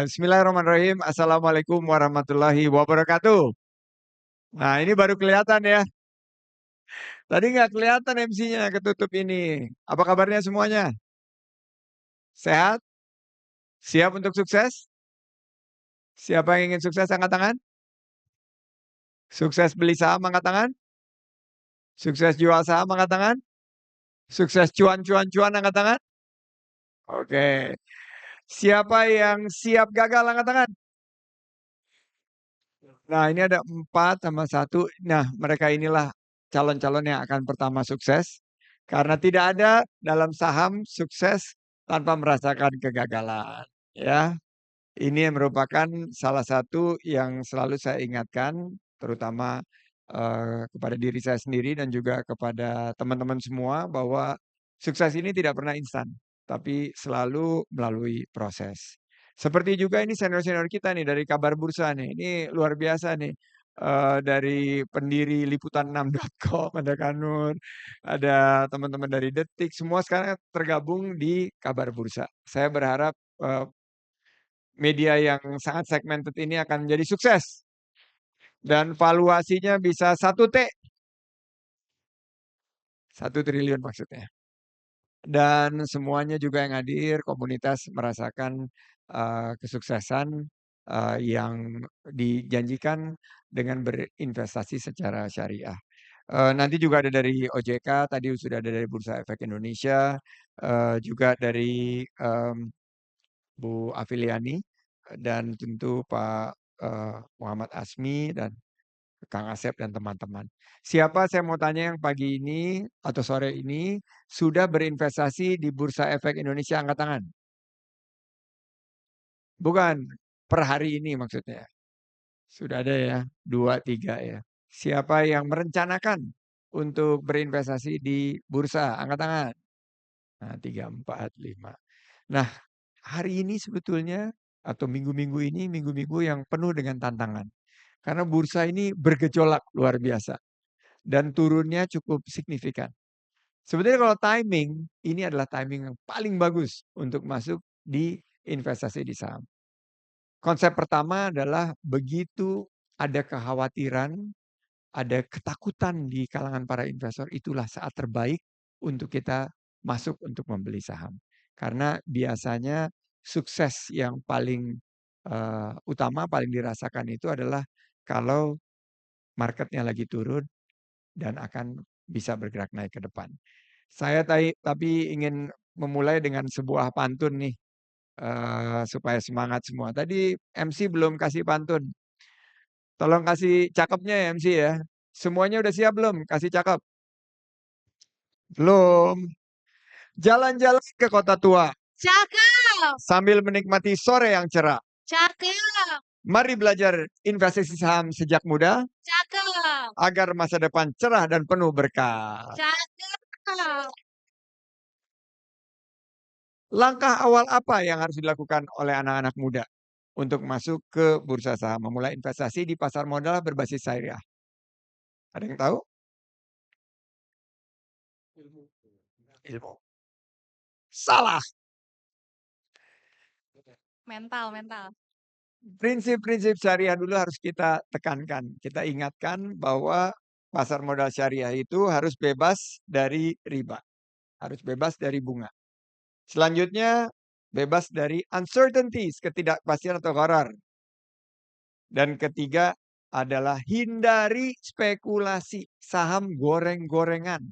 Bismillahirrahmanirrahim. Assalamualaikum warahmatullahi wabarakatuh. Nah, ini baru kelihatan ya. Tadi nggak kelihatan MC-nya ketutup ini. Apa kabarnya semuanya? Sehat? Siap untuk sukses? Siapa yang ingin sukses angkat tangan? Sukses beli saham angkat tangan? Sukses jual saham angkat tangan? Sukses cuan angkat tangan? Oke. Siapa yang siap gagal angkat tangan? Nah, ini ada 4 sama 1. Nah, mereka inilah calon-calon yang akan pertama sukses. Karena tidak ada dalam saham sukses tanpa merasakan kegagalan. Ya, ini merupakan salah satu yang selalu saya ingatkan, terutama kepada diri saya sendiri dan juga kepada teman-teman semua bahwa sukses ini tidak pernah instan, tapi selalu melalui proses. Seperti juga ini senior-senior kita nih dari Kabar Bursa nih, ini luar biasa nih. Dari pendiri liputan6.com, ada Kanur, ada teman-teman dari Detik, semua sekarang tergabung di Kabar Bursa. Saya berharap media yang sangat segmented ini akan menjadi sukses. Dan valuasinya bisa 1 triliun maksudnya. Dan semuanya juga yang hadir, komunitas merasakan kesuksesan yang dijanjikan dengan berinvestasi secara syariah. Nanti juga ada dari OJK, tadi sudah ada dari Bursa Efek Indonesia, juga dari Bu Afiliani, dan tentu Pak Muhammad Asmi dan Kang Asep dan teman-teman. Siapa saya mau tanya yang pagi ini atau sore ini sudah berinvestasi di Bursa Efek Indonesia angkat tangan? Bukan, per hari ini maksudnya. Sudah ada ya, 2, 3 ya. Siapa yang merencanakan untuk berinvestasi di bursa? Angkat tangan. Nah, 3, 4, 5. Nah, hari ini sebetulnya atau minggu-minggu ini minggu-minggu yang penuh dengan tantangan. Karena bursa ini bergejolak luar biasa dan turunnya cukup signifikan. Sebetulnya kalau timing, ini adalah timing yang paling bagus untuk masuk di investasi di saham. Konsep pertama adalah begitu ada kekhawatiran, ada ketakutan di kalangan para investor, itulah saat terbaik untuk kita masuk untuk membeli saham. Karena biasanya sukses yang paling utama, paling dirasakan itu adalah kalau marketnya lagi turun dan akan bisa bergerak naik ke depan. Saya tapi ingin memulai dengan sebuah pantun nih, supaya semangat semua. Tadi MC belum kasih pantun. Tolong kasih cakepnya ya MC ya. Semuanya udah siap belum? Kasih cakep. Belum. Jalan-jalan ke kota tua Cakep, sambil menikmati sore yang cerah. cakep, Mari belajar investasi saham sejak muda cakep, agar masa depan cerah dan penuh berkah. cakep. Langkah awal apa yang harus dilakukan oleh anak-anak muda untuk masuk ke bursa saham, memulai investasi di pasar modal berbasis syariah? Ada yang tahu? Ilmu. Salah. Mental. Prinsip-prinsip syariah dulu harus kita tekankan. Kita ingatkan bahwa pasar modal syariah itu harus bebas dari riba. Harus bebas dari bunga. Selanjutnya, bebas dari uncertainties, ketidakpastian atau gharar. Dan ketiga adalah hindari spekulasi saham goreng-gorengan.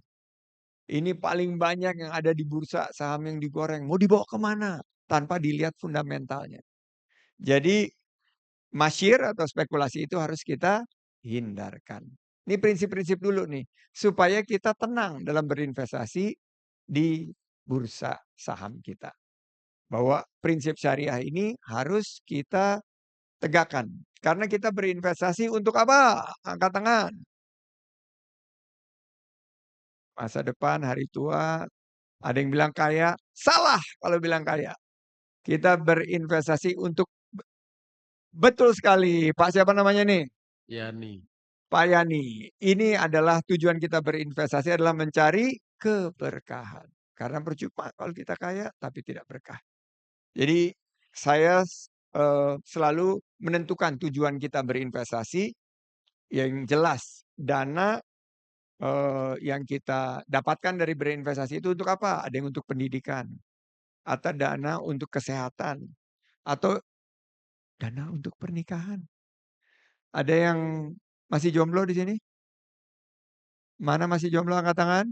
Ini paling banyak yang ada di bursa, saham yang digoreng. Mau dibawa kemana? Tanpa dilihat fundamentalnya. Jadi masyir atau spekulasi itu harus kita hindarkan. Ini prinsip-prinsip dulu nih. Supaya kita tenang dalam berinvestasi di bursa saham kita. Bahwa prinsip syariah ini harus kita tegakkan. Karena kita berinvestasi untuk apa? Angkat tangan. Masa depan, hari tua. Ada yang bilang kaya. Salah kalau bilang kaya. Kita berinvestasi untuk betul sekali. Pak siapa namanya nih? Yani. Pak Yani. Ini adalah tujuan kita berinvestasi adalah mencari keberkahan. Karena percuma kalau kita kaya tapi tidak berkah. Jadi saya selalu menentukan tujuan kita berinvestasi yang jelas. Dana, yang kita dapatkan dari berinvestasi itu untuk apa? Ada yang untuk pendidikan, atau dana untuk kesehatan, atau dana untuk pernikahan. Ada yang masih jomblo di sini? Mana masih jomblo angkat tangan?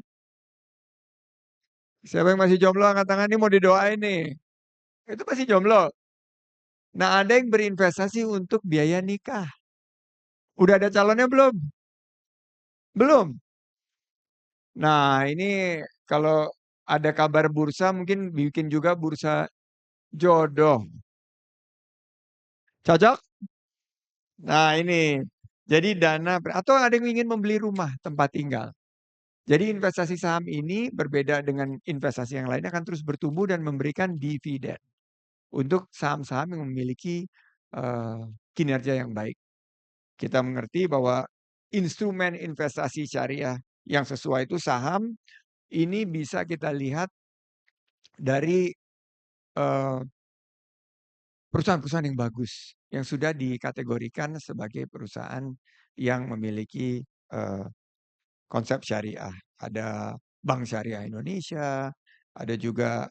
Siapa yang masih jomblo angkat tangan, ini mau didoain nih. Itu masih jomblo. Nah, ada yang berinvestasi untuk biaya nikah. Udah ada calonnya belum? Belum? Nah, ini kalau ada kabar bursa mungkin bikin juga bursa jodoh. Cocok? Nah, ini. Jadi dana atau ada yang ingin membeli rumah tempat tinggal. Jadi investasi saham ini berbeda dengan investasi yang lainnya akan terus bertumbuh dan memberikan dividen untuk saham-saham yang memiliki kinerja yang baik. Kita mengerti bahwa instrumen investasi syariah yang sesuai itu saham, ini bisa kita lihat dari eh, perusahaan-perusahaan yang bagus, yang sudah dikategorikan sebagai perusahaan yang memiliki konsep syariah. Ada Bank Syariah Indonesia, ada juga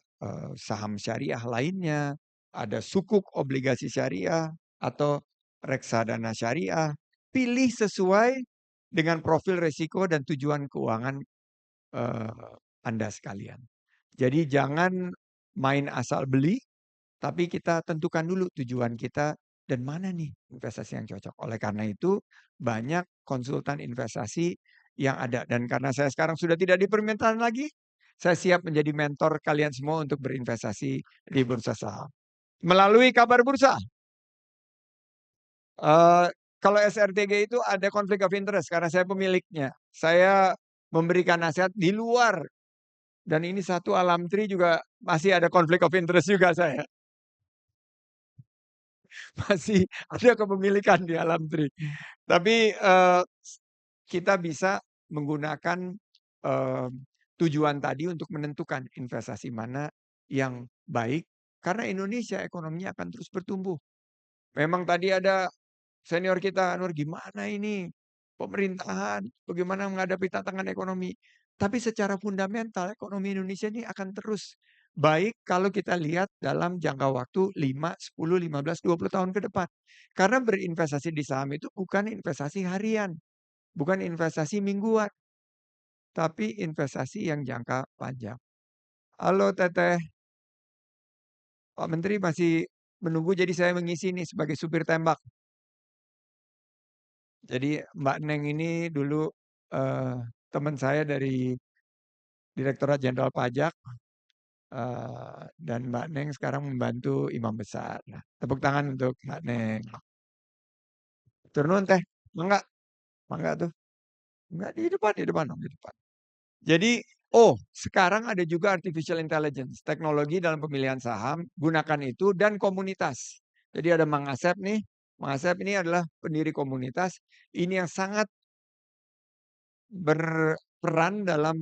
saham syariah lainnya, ada sukuk obligasi syariah atau reksadana syariah. Pilih sesuai dengan profil risiko dan tujuan keuangan Anda sekalian. Jadi jangan main asal beli, tapi kita tentukan dulu tujuan kita dan mana nih investasi yang cocok. Oleh karena itu banyak konsultan investasi yang ada. Dan karena saya sekarang sudah tidak di permintaan lagi, saya siap menjadi mentor kalian semua untuk berinvestasi di bursa saham. Melalui kabar bursa, eh, kalau SRTG itu ada konflik of interest karena saya pemiliknya. Saya memberikan nasihat di luar. Dan ini satu alam tri juga masih ada konflik of interest juga saya. Masih ada kepemilikan di alam tri. Tapi kita bisa menggunakan eh, tujuan tadi untuk menentukan investasi mana yang baik. Karena Indonesia ekonominya akan terus bertumbuh. Memang tadi ada senior kita, Nur, gimana ini pemerintahan, bagaimana menghadapi tantangan ekonomi. Tapi secara fundamental ekonomi Indonesia ini akan terus baik kalau kita lihat dalam jangka waktu 5, 10, 15, 20 tahun ke depan. Karena berinvestasi di saham itu bukan investasi harian, bukan investasi mingguan, tapi investasi yang jangka panjang. Halo Teteh, Pak Menteri masih menunggu jadi saya mengisi nih sebagai supir tembak. Jadi Mbak Neng ini dulu eh, teman saya dari Direktorat Jenderal Pajak dan Mbak Neng sekarang membantu imam besar. Nah, tepuk tangan untuk Mbak Neng. Turun teh, mangga, mangga tuh. Enggak di depan dong, di depan. Jadi, oh, sekarang ada juga artificial intelligence, teknologi dalam pemilihan saham, gunakan itu dan komunitas. Jadi ada Mang Asep nih, Mang Asep ini adalah pendiri komunitas, ini yang sangat berperan dalam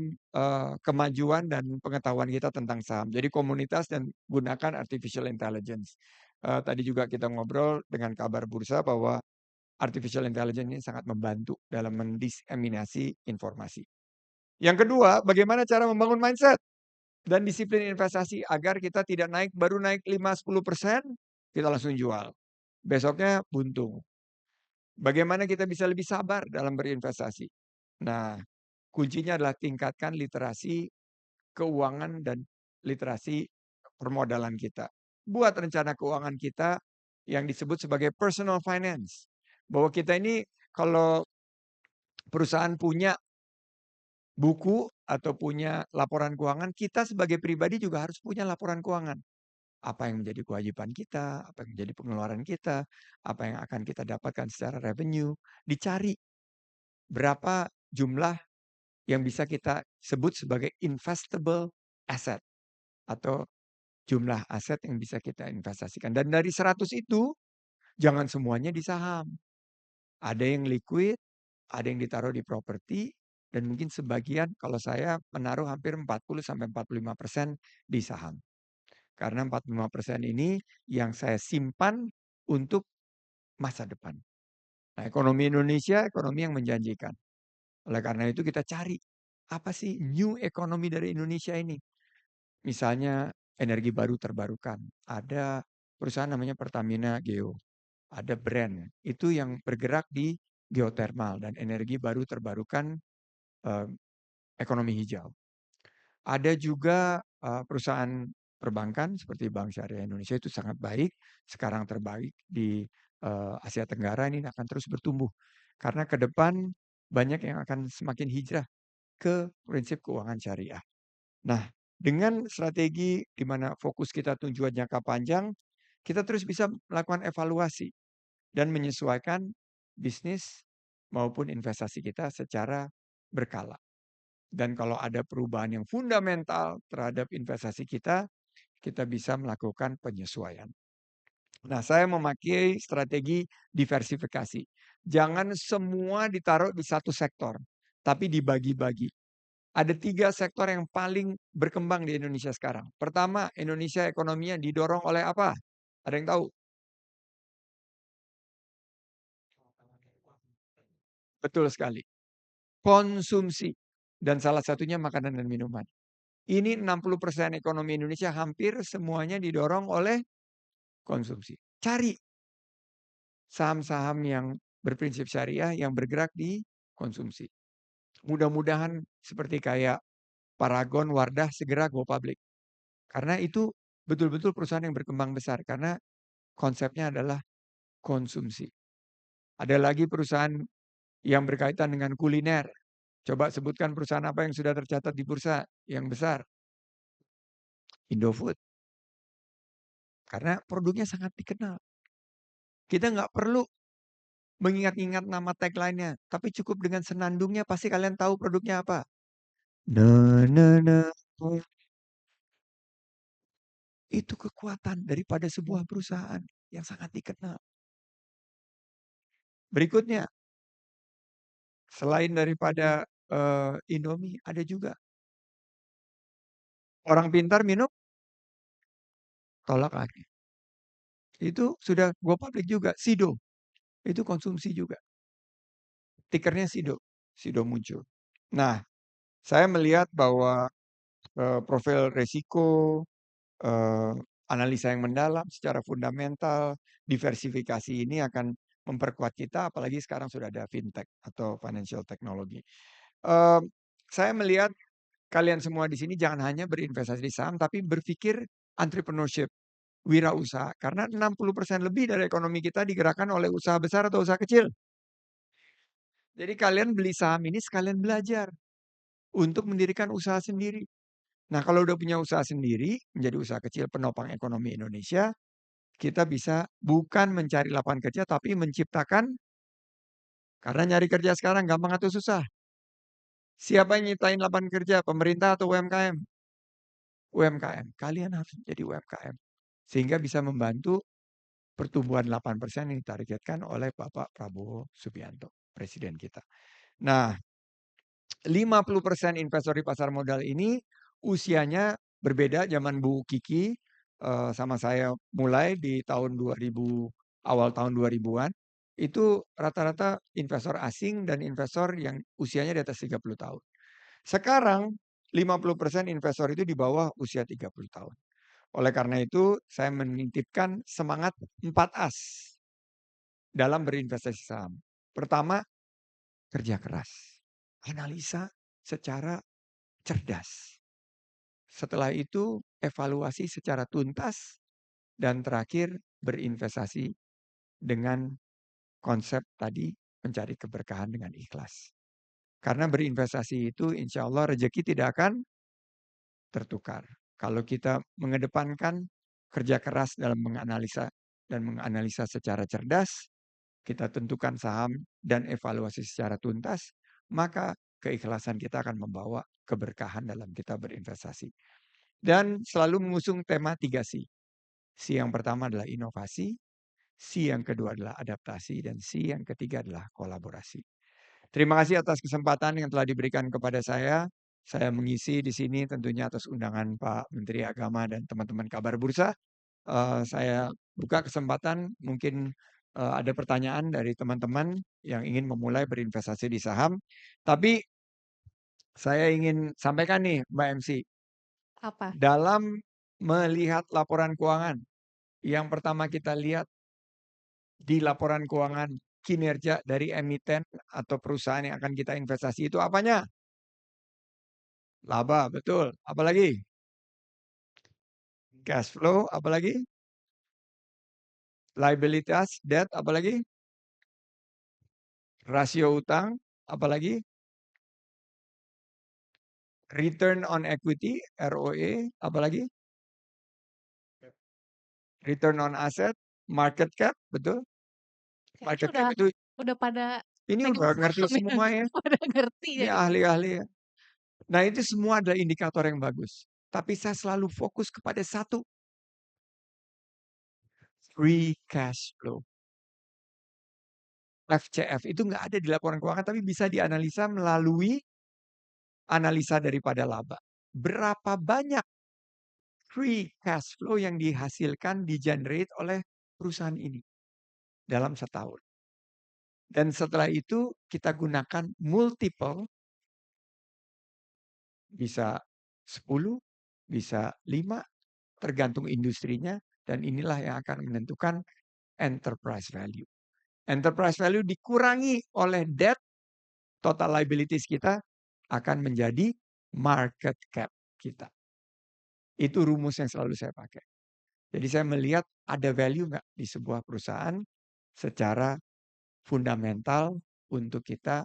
kemajuan dan pengetahuan kita tentang saham. Jadi komunitas dan gunakan artificial intelligence. Tadi juga kita ngobrol dengan kabar bursa bahwa artificial intelligence ini sangat membantu dalam mendiseminasi informasi. Yang kedua, bagaimana cara membangun mindset dan disiplin investasi agar kita tidak naik baru naik 5-10%, kita langsung jual. Besoknya buntung. Bagaimana kita bisa lebih sabar dalam berinvestasi? Nah, kuncinya adalah tingkatkan literasi keuangan dan literasi permodalan kita. Buat rencana keuangan kita yang disebut sebagai personal finance. Bahwa kita ini kalau perusahaan punya buku atau punya laporan keuangan, kita sebagai pribadi juga harus punya laporan keuangan. Apa yang menjadi kewajiban kita, apa yang menjadi pengeluaran kita, apa yang akan kita dapatkan secara revenue, dicari berapa jumlah yang bisa kita sebut sebagai investable asset atau jumlah aset yang bisa kita investasikan. Dan dari 100 itu jangan semuanya di saham. Ada yang liquid, ada yang ditaruh di properti, dan mungkin sebagian kalau saya menaruh hampir 40-45% di saham. Karena 45% ini yang saya simpan untuk masa depan. Nah, ekonomi Indonesia ekonomi yang menjanjikan. Oleh karena itu kita cari, apa sih new economy dari Indonesia ini? Misalnya energi baru terbarukan. Ada perusahaan namanya Pertamina Geo. Ada brand, itu yang bergerak di geothermal dan energi baru terbarukan, eee, ekonomi hijau. Ada juga, perusahaan perbankan seperti Bank Syariah Indonesia itu sangat baik, sekarang terbaik di, Asia Tenggara ini akan terus bertumbuh. Karena ke depan banyak yang akan semakin hijrah ke prinsip keuangan syariah. Nah, dengan strategi di mana fokus kita tujuan jangka panjang, kita terus bisa melakukan evaluasi dan menyesuaikan bisnis maupun investasi kita secara berkala. Dan kalau ada perubahan yang fundamental terhadap investasi kita bisa melakukan penyesuaian. Nah, saya memakai strategi diversifikasi. Jangan semua ditaruh di satu sektor, tapi dibagi-bagi. Ada 3 sektor yang paling berkembang di Indonesia sekarang. Pertama, Indonesia ekonominya didorong oleh apa? Ada yang tahu? Betul sekali, konsumsi. Dan salah satunya makanan dan minuman. Ini 60% ekonomi Indonesia hampir semuanya didorong oleh konsumsi. Cari saham-saham yang berprinsip syariah yang bergerak di konsumsi. Mudah-mudahan seperti kayak Paragon, Wardah segera go public. Karena itu betul-betul perusahaan yang berkembang besar karena konsepnya adalah konsumsi. Ada lagi perusahaan yang berkaitan dengan kuliner. Coba sebutkan perusahaan apa yang sudah tercatat di bursa yang besar? Indofood. Karena produknya sangat dikenal. Kita nggak perlu mengingat-ingat nama tagline-nya, tapi cukup dengan senandungnya pasti kalian tahu produknya apa. Na na na. Itu kekuatan daripada sebuah perusahaan yang sangat dikenal. Berikutnya, selain daripada, Indomie, ada juga orang pintar minum tolak angin. Itu sudah go public juga, Sido, itu konsumsi juga. Tikernya Sido, Sido muncul. Nah, saya melihat bahwa, profil resiko, eee, analisa yang mendalam secara fundamental, diversifikasi ini akan memperkuat kita apalagi sekarang sudah ada fintech atau financial technology. Eee, saya melihat kalian semua di sini jangan hanya berinvestasi di saham tapi berpikir entrepreneurship, wirausaha. Karena 60% lebih dari ekonomi kita digerakkan oleh usaha besar atau usaha kecil. Jadi kalian beli saham ini sekalian belajar untuk mendirikan usaha sendiri. Nah, kalau udah punya usaha sendiri, menjadi usaha kecil penopang ekonomi Indonesia, kita bisa bukan mencari lapangan kerja, tapi menciptakan karena nyari kerja sekarang gampang atau susah? Siapa yang nyiptain lapangan kerja, pemerintah atau UMKM? UMKM. Kalian harus menjadi UMKM. Sehingga bisa membantu pertumbuhan 8% yang ditargetkan oleh Bapak Prabowo Subianto, presiden kita. Nah, 50% investor di pasar modal ini usianya berbeda zaman Bu Kiki, sama saya mulai di tahun 2000, awal tahun 2000-an. Itu rata-rata investor asing dan investor yang usianya di atas 30 tahun. Sekarang 50% investor itu di bawah usia 30 tahun. Oleh karena itu saya menitipkan semangat 4 As dalam berinvestasi saham. Pertama, kerja keras. Analisa secara cerdas. Setelah itu evaluasi secara tuntas dan terakhir berinvestasi dengan konsep tadi mencari keberkahan dengan ikhlas. Karena berinvestasi itu insya Allah rezeki tidak akan tertukar. Kalau kita mengedepankan kerja keras dalam menganalisa dan menganalisa secara cerdas, kita tentukan saham dan evaluasi secara tuntas, maka keikhlasan kita akan membawa keberkahan dalam kita berinvestasi. Dan selalu mengusung tema 3 C. C yang pertama adalah inovasi, C yang kedua adalah adaptasi, dan C yang ketiga adalah kolaborasi. Terima kasih atas kesempatan yang telah diberikan kepada saya. Saya mengisi di sini tentunya atas undangan Pak Menteri Agama dan teman-teman kabar bursa. saya buka kesempatan mungkin, ada pertanyaan dari teman-teman yang ingin memulai berinvestasi di saham. Tapi saya ingin sampaikan nih Mbak MC, Apa? dalam melihat laporan keuangan, yang pertama kita lihat di laporan keuangan kinerja dari emiten atau perusahaan yang akan kita investasi itu apanya? Laba, betul. Apalagi? Cash flow, apalagi? Liabilitas, debt, apalagi? Rasio utang, apalagi? Return on equity, ROE, apalagi? Return on asset, market cap, betul? Kayaknya Market cap itu udah pada ini megang udah ngerti saham ya, semua ya. pada ngerti Ini jadinya. ahli-ahli ya. Nah itu semua adalah indikator yang bagus. Tapi saya selalu fokus kepada satu, free cash flow. FCF itu nggak ada di laporan keuangan, tapi bisa dianalisa melalui analisa daripada laba. Berapa banyak free cash flow yang dihasilkan, di-generate oleh perusahaan ini dalam setahun. Dan setelah itu kita gunakan multiple, bisa 10, bisa 5, tergantung industrinya, dan inilah yang akan menentukan enterprise value. Enterprise value dikurangi oleh debt, total liabilities kita akan menjadi market cap kita. Itu rumus yang selalu saya pakai. Jadi saya melihat ada value nggak di sebuah perusahaan secara fundamental untuk kita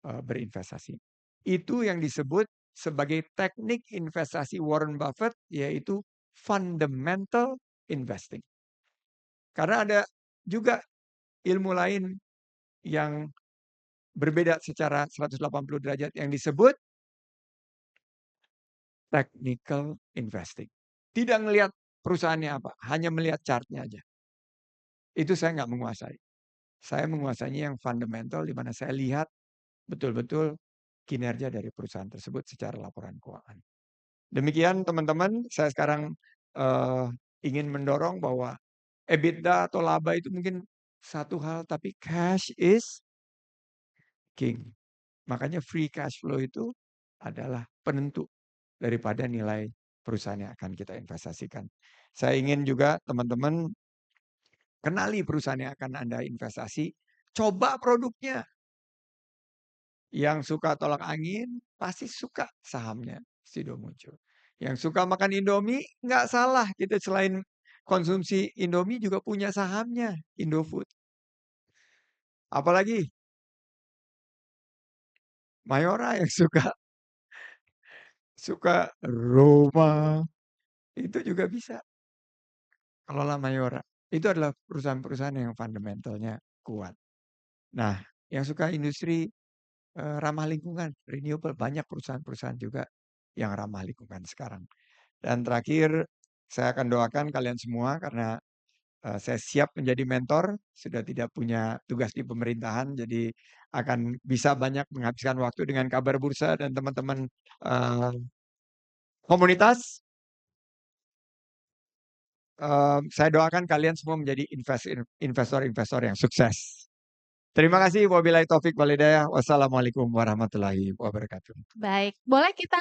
berinvestasi. Itu yang disebut sebagai teknik investasi Warren Buffett, yaitu fundamental investing. Karena ada juga ilmu lain yang berbeda secara 180 derajat yang disebut technical investing. Tidak melihat perusahaannya apa, hanya melihat chartnya aja. Itu saya nggak menguasai. Saya menguasainya yang fundamental, di mana saya lihat betul-betul kinerja dari perusahaan tersebut secara laporan keuangan. Demikian teman-teman, saya sekarang ingin mendorong bahwa EBITDA atau laba itu mungkin satu hal, tapi cash is king. Makanya free cash flow itu adalah penentu daripada nilai perusahaan yang akan kita investasikan. Saya ingin juga teman-teman kenali perusahaan yang akan Anda investasi, coba produknya. Yang suka tolak angin, pasti suka sahamnya Sido muncul. Yang suka makan Indomie, nggak salah. Kita selain konsumsi Indomie juga punya sahamnya, Indofood. Apalagi Mayora yang suka Roma, itu juga bisa. Kelola Mayora. Itu adalah perusahaan-perusahaan yang fundamentalnya kuat. Nah, yang suka industri ramah lingkungan, renewable, banyak perusahaan-perusahaan juga yang ramah lingkungan sekarang. Dan terakhir, saya akan doakan kalian semua karena saya siap menjadi mentor, sudah tidak punya tugas di pemerintahan, jadi akan bisa banyak menghabiskan waktu dengan kabar bursa dan teman-teman komunitas. Saya doakan kalian semua menjadi investor-investor yang sukses. Terima kasih. Wabillahi taufik walhidayah. Wassalamualaikum warahmatullahi wabarakatuh. Baik, boleh kita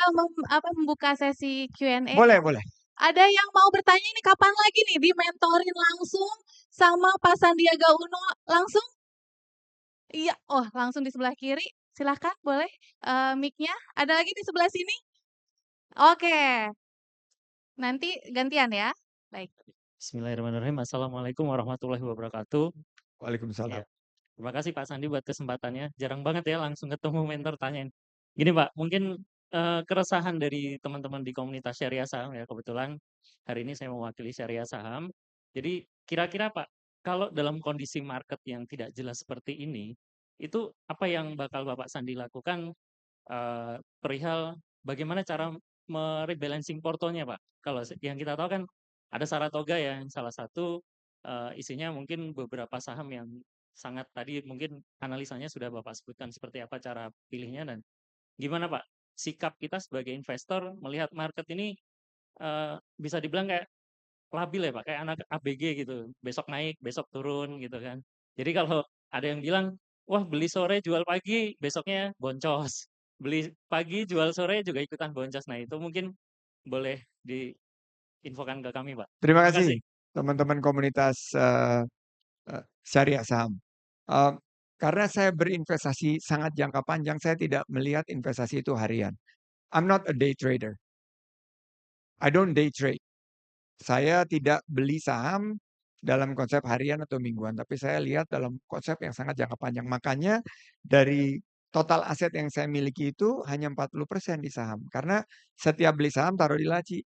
membuka sesi Q&A? Boleh, boleh. Ada yang mau bertanya ini kapan lagi nih dimentorin langsung sama Pak Sandiaga Uno langsung? Iya, oh langsung di sebelah kiri. Silahkan, boleh mic-nya. Ada lagi di sebelah sini? Oke, nanti gantian ya. Baik. Bismillahirrahmanirrahim. Assalamualaikum warahmatullahi wabarakatuh. Waalaikumsalam. Ya, terima kasih Pak Sandi buat kesempatannya. Jarang banget ya langsung ketemu mentor tanyain. Gini Pak, mungkin keresahan dari teman-teman di komunitas syariah saham ya, kebetulan hari ini saya mewakili syariah saham. Jadi kira-kira Pak, kalau dalam kondisi market yang tidak jelas seperti ini, itu apa yang bakal Bapak Sandi lakukan perihal bagaimana cara merebalancing portonya Pak? Kalau yang kita tahu kan ada Saratoga ya, yang salah satu isinya mungkin beberapa saham yang sangat tadi mungkin analisanya sudah Bapak sebutkan seperti apa cara pilihnya dan gimana Pak sikap kita sebagai investor melihat market ini bisa dibilang kayak labil ya Pak, kayak anak ABG gitu, besok naik, besok turun gitu kan. Jadi kalau ada yang bilang, "Wah beli sore jual pagi, besoknya boncos. Beli pagi jual sore juga ikutan boncos." Nah itu mungkin boleh diinfokan ke kami Pak. Terima Terima kasih. kasih teman-teman komunitas syariah saham. Eee, karena saya berinvestasi sangat jangka panjang, saya tidak melihat investasi itu harian. I'm not a day trader. I don't day trade. Saya tidak beli saham dalam konsep harian atau mingguan, tapi saya lihat dalam konsep yang sangat jangka panjang. Makanya dari total aset yang saya miliki itu hanya 40% di saham. Karena setiap beli saham taruh di laci.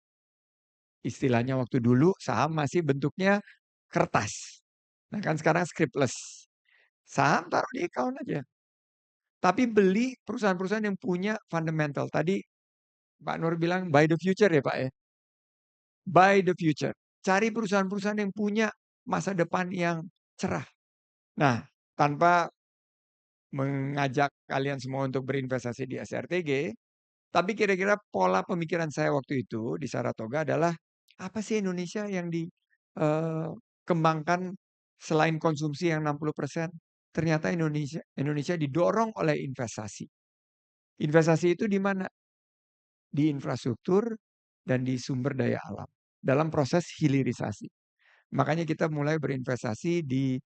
Istilahnya waktu dulu saham masih bentuknya kertas. Nah kan sekarang scriptless. Saham taruh di account aja. Tapi beli perusahaan-perusahaan yang punya fundamental. Tadi Pak Nur bilang buy the future ya Pak ya. Buy the future. Cari perusahaan-perusahaan yang punya masa depan yang cerah. Nah, tanpa mengajak kalian semua untuk berinvestasi di SRTG, tapi kira-kira pola pemikiran saya waktu itu di Saratoga adalah apa sih Indonesia yang dikembangkan selain konsumsi yang 60%? Ternyata Indonesia didorong oleh investasi. Investasi itu di mana? Di infrastruktur dan di sumber daya alam dalam proses hilirisasi. Makanya kita mulai berinvestasi di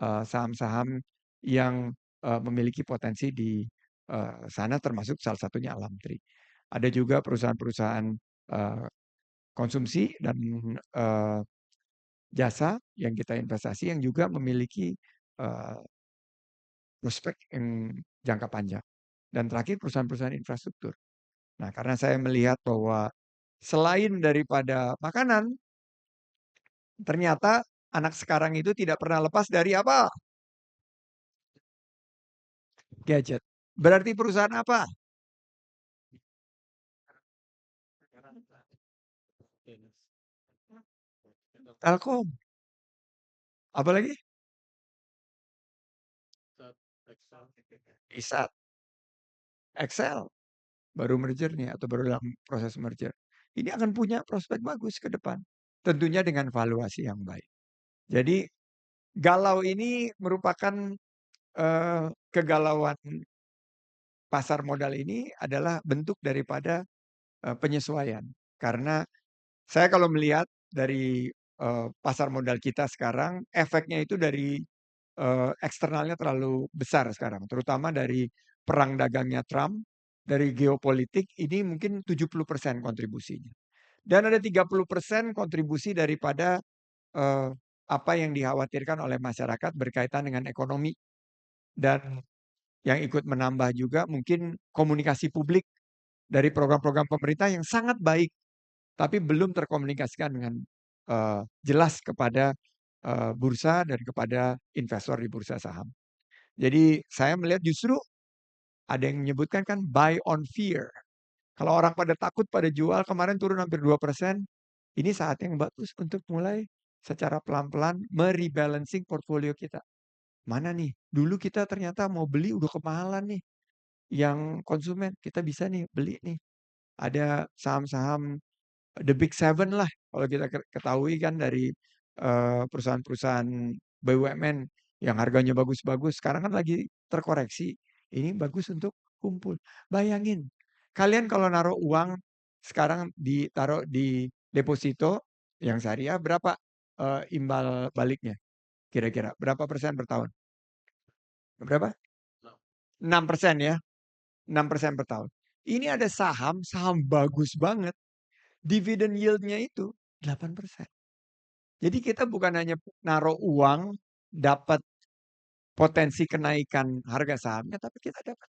saham-saham yang memiliki potensi di sana termasuk salah satunya Alamtri. Ada juga perusahaan-perusahaan konsumsi dan jasa yang kita investasi yang juga memiliki prospek yang jangka panjang. Dan terakhir perusahaan-perusahaan infrastruktur. Nah, karena saya melihat bahwa selain daripada makanan, ternyata anak sekarang itu tidak pernah lepas dari apa? Gadget. Berarti perusahaan apa? Telkom. Apalagi? Isat. Excel. Baru merger nih atau baru dalam proses merger. Ini akan punya prospek bagus ke depan. Tentunya dengan valuasi yang baik. Jadi galau ini merupakan kegalauan pasar modal ini adalah bentuk daripada penyesuaian. Karena saya kalau melihat dari pasar modal kita sekarang, efeknya itu dari eksternalnya terlalu besar sekarang, terutama dari perang dagangnya Trump, dari geopolitik ini mungkin 70% kontribusinya. Dan ada 30% kontribusi daripada apa yang dikhawatirkan oleh masyarakat berkaitan dengan ekonomi. Dan yang ikut menambah juga mungkin komunikasi publik dari program-program pemerintah yang sangat baik, tapi belum terkomunikasikan dengan jelas kepada bursa dan kepada investor di bursa saham. Jadi saya melihat justru ada yang menyebutkan kan buy on fear. Kalau orang pada takut pada jual kemarin turun hampir 2%, ini saat yang bagus untuk mulai secara pelan-pelan merebalancing portfolio kita. Mana nih? Dulu kita ternyata mau beli udah kemahalan nih. Yang konsumen kita bisa nih beli nih. Ada saham-saham the big seven lah kalau kita ketahui kan dari perusahaan-perusahaan BUMN yang harganya bagus-bagus sekarang kan lagi terkoreksi. Ini bagus untuk kumpul. Bayangin, kalian kalau naruh uang sekarang ditaruh di deposito yang syariah berapa imbal baliknya? Kira-kira berapa persen per tahun? Berapa? 6% ya. 6% per tahun. Ini ada saham, saham bagus banget. Dividen yield-nya itu 8%. Jadi kita bukan hanya naruh uang, dapat potensi kenaikan harga sahamnya, tapi kita dapat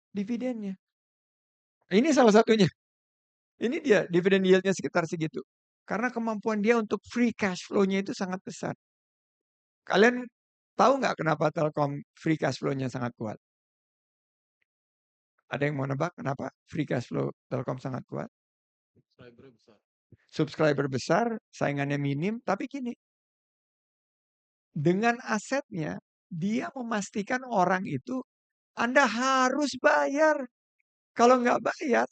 dividennya. Ini salah satunya. Ini dia dividen yield-nya sekitar segitu. Karena kemampuan dia untuk free cash flow-nya itu sangat besar. Kalian tahu nggak kenapa Telkom free cash flow-nya sangat kuat? Ada yang mau nebak kenapa free cash flow Telkom sangat kuat? Subscriber besar, saingannya minim, tapi gini, dengan asetnya, dia memastikan orang itu, Anda harus bayar. Kalau nggak bayar,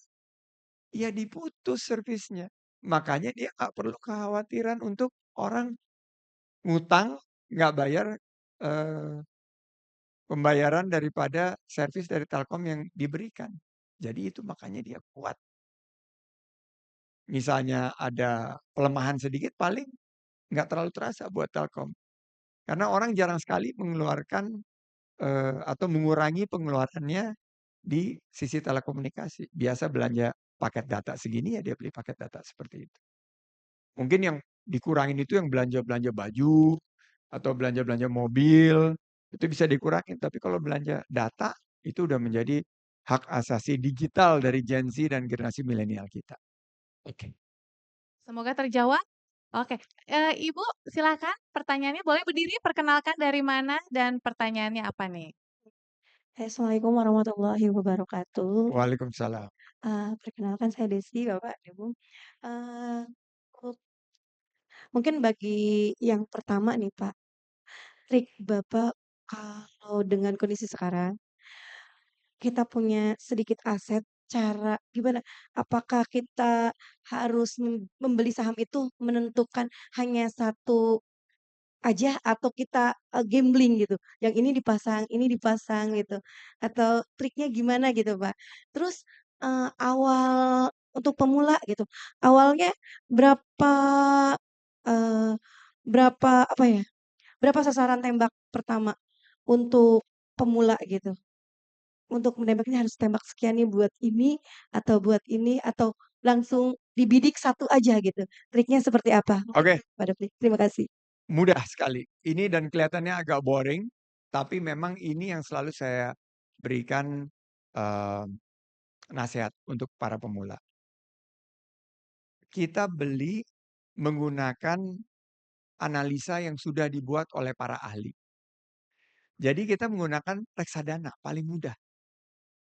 ya diputus servisnya. Makanya dia nggak perlu kekhawatiran untuk orang ngutang, nggak bayar, pembayaran daripada servis dari Telkom yang diberikan. Jadi itu makanya dia kuat. Misalnya ada pelemahan sedikit paling nggak terlalu terasa buat Telkom. Karena orang jarang sekali mengeluarkan, atau mengurangi pengeluarannya di sisi telekomunikasi. Biasa belanja paket data segini ya dia beli paket data seperti itu. Mungkin yang dikurangin itu yang belanja-belanja baju, atau belanja-belanja mobil, itu bisa dikurangin. Tapi kalau belanja data, itu udah menjadi hak asasi digital dari Gen Z dan generasi milenial kita. Oke. Semoga terjawab. Oke, Ibu silakan pertanyaannya, boleh berdiri, perkenalkan dari mana dan pertanyaannya apa nih? Assalamualaikum warahmatullahi wabarakatuh. Waalaikumsalam. Perkenalkan saya Desi, Bapak, Ibu. Eee, mung mungkin bagi yang pertama nih, Pak, trik Bapak kalau dengan kondisi sekarang, kita punya sedikit aset, cara gimana, apakah kita harus membeli saham itu menentukan hanya satu aja atau kita, gambling gitu, yang ini dipasang gitu, atau triknya gimana gitu, Pak? Terus, awal untuk pemula gitu, awalnya berapa, eee, berapa apa ya, berapa sasaran tembak pertama untuk pemula gitu? Untuk menembaknya harus tembak sekian nih buat ini, atau langsung dibidik satu aja gitu, triknya seperti apa? Mungkin Oke, Pak Dovli, terima kasih. mudah sekali. Ini dan kelihatannya agak boring, tapi memang ini yang selalu saya berikan, eee, nasihat untuk para pemula. Kita beli menggunakan analisa yang sudah dibuat oleh para ahli. Jadi kita menggunakan reksadana paling mudah.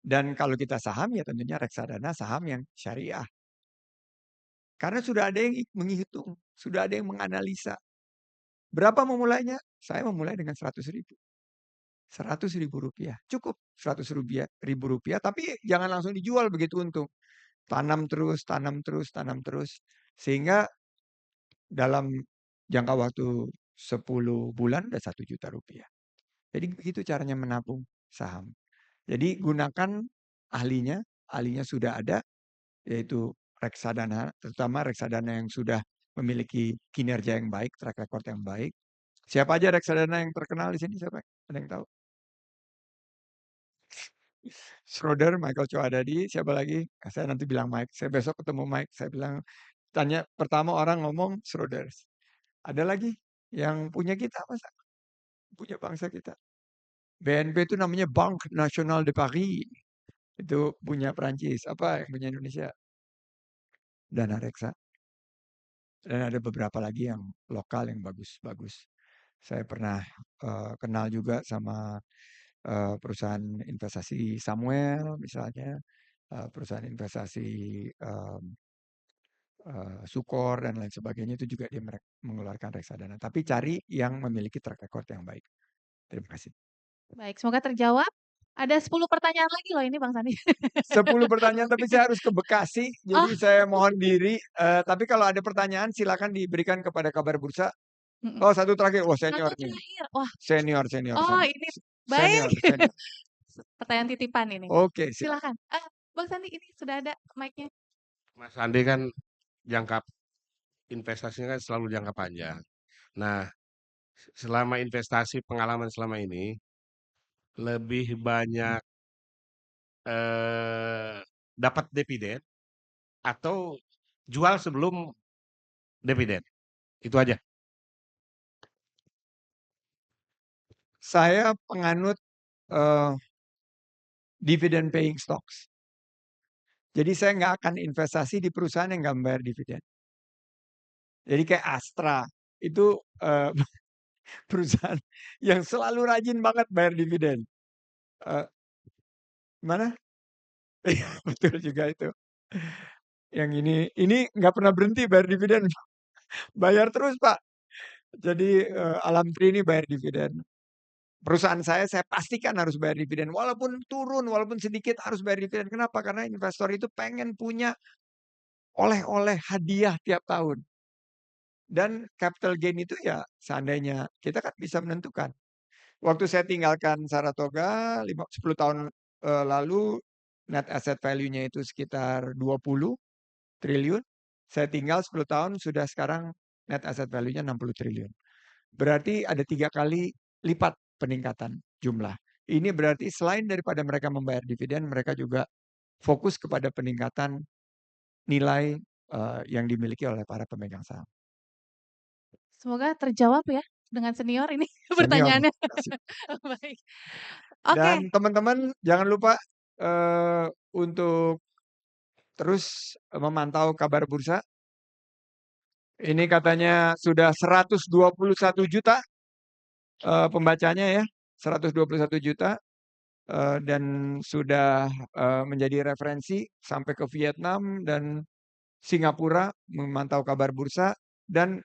Dan kalau kita saham ya tentunya reksadana saham yang syariah. Karena sudah ada yang menghitung, sudah ada yang menganalisa. Berapa memulainya? Saya memulai dengan 100.000. 100.000 rupiah. Cukup 100.000 rupiah, tapi jangan langsung dijual begitu untung. Tanam terus, tanam terus, tanam terus. Sehingga dalam jangka waktu 10 bulan udah 1 juta rupiah. Jadi begitu caranya menabung saham. Jadi gunakan ahlinya, ahlinya sudah ada, yaitu reksadana, terutama reksadana yang sudah memiliki kinerja yang baik, track record yang baik. Siapa aja reksadana yang terkenal di sini? Siapa? Ada yang tahu? Schroder, Michael Choudhary, siapa lagi? Saya nanti bilang Mike. Saya besok ketemu Mike, saya bilang tanya pertama orang ngomong Schroder. Ada lagi yang punya kita masa? Punya bangsa kita. BNP itu namanya Banque Nationale de Paris. Itu punya Prancis. Apa yang punya Indonesia? Dana Reksa. Dan ada beberapa lagi yang lokal yang bagus-bagus. Saya pernah kenal juga sama perusahaan investasi Samuel misalnya, perusahaan investasi Sukor dan lain sebagainya itu juga dia mengeluarkan reksadana. Tapi cari yang memiliki track record yang baik. Terima kasih. Baik, semoga terjawab. Ada 10 pertanyaan lagi loh ini Bang Sandi. 10 pertanyaan tapi saya harus ke Bekasi, Oh, jadi saya mohon diri. Tapi kalau ada pertanyaan silakan diberikan kepada kabar bursa. mhm. Oh, satu terakhir. Wah, Satu senior nih. terakhir. Wah, Senior, senior, oh senior. ini baik. Senior, senior. Pertanyaan titipan ini. Oke, silakan. Silakan. Bang Sandi ini sudah ada mic-nya. Mas Andi kan jangka investasinya kan selalu jangka panjang. Nah, selama investasi pengalaman selama ini lebih banyak dapat dividen atau jual sebelum dividen. Itu aja. Saya penganut dividend paying stocks. Jadi saya nggak akan investasi di perusahaan yang nggak membayar dividen. Jadi kayak Astra itu perusahaan yang selalu rajin banget bayar dividen. Mana? Iya betul juga itu. Yang ini nggak pernah berhenti bayar dividen. Bayar terus Pak. Jadi Alamtri ini bayar dividen. Perusahaan saya pastikan harus bayar dividen. Walaupun turun, walaupun sedikit harus bayar dividen. Kenapa? Karena investor itu pengen punya oleh-oleh hadiah tiap tahun. Dan capital gain itu ya seandainya kita kan bisa menentukan. Waktu saya tinggalkan Saratoga 10 tahun lalu net asset value-nya itu sekitar 20 triliun. Saya tinggal 10 tahun sudah sekarang net asset value-nya 60 triliun. Berarti ada 3 kali lipat peningkatan jumlah. Ini berarti selain daripada mereka membayar dividen, mereka juga fokus kepada peningkatan nilai yang dimiliki oleh para pemegang saham. Semoga terjawab ya dengan senior ini Senior, pertanyaannya. makasih. Baik. Oke. Dan teman-teman jangan lupa untuk terus memantau kabar bursa. Ini katanya sudah 121 juta pembacanya ya, 121 juta dan sudah menjadi referensi sampai ke Vietnam dan Singapura memantau kabar bursa. Dan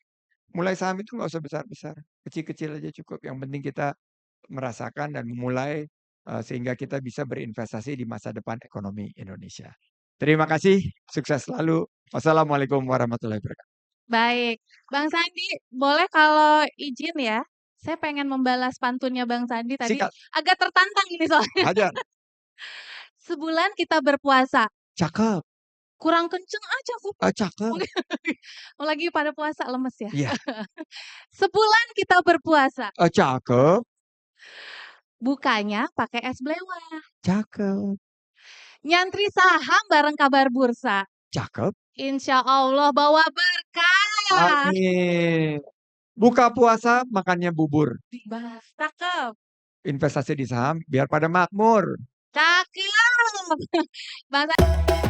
mulai saham itu nggak usah besar-besar, kecil-kecil aja cukup. Yang penting kita merasakan dan memulai sehingga kita bisa berinvestasi di masa depan ekonomi Indonesia. Terima kasih, sukses selalu. Wassalamualaikum warahmatullahi wabarakatuh. Baik, Bang Sandi, boleh kalau izin ya, saya pengen membalas pantunnya Bang Sandi tadi. Sikat. Agak tertantang ini soalnya. Hajar. Sebulan kita berpuasa. Cakep. Kurang kenceng aja kok. Cakep. Lagi pada puasa lemes ya. Iya. Sebulan kita berpuasa. Cakep. Bukanya pakai es blewah. Cakep. Nyantri saham bareng kabar bursa. Cakep. Insya Allah bawa berkah. Amin. Buka puasa makannya bubur. Cakep. Investasi di saham biar pada makmur. Cakep. Bang Sandi.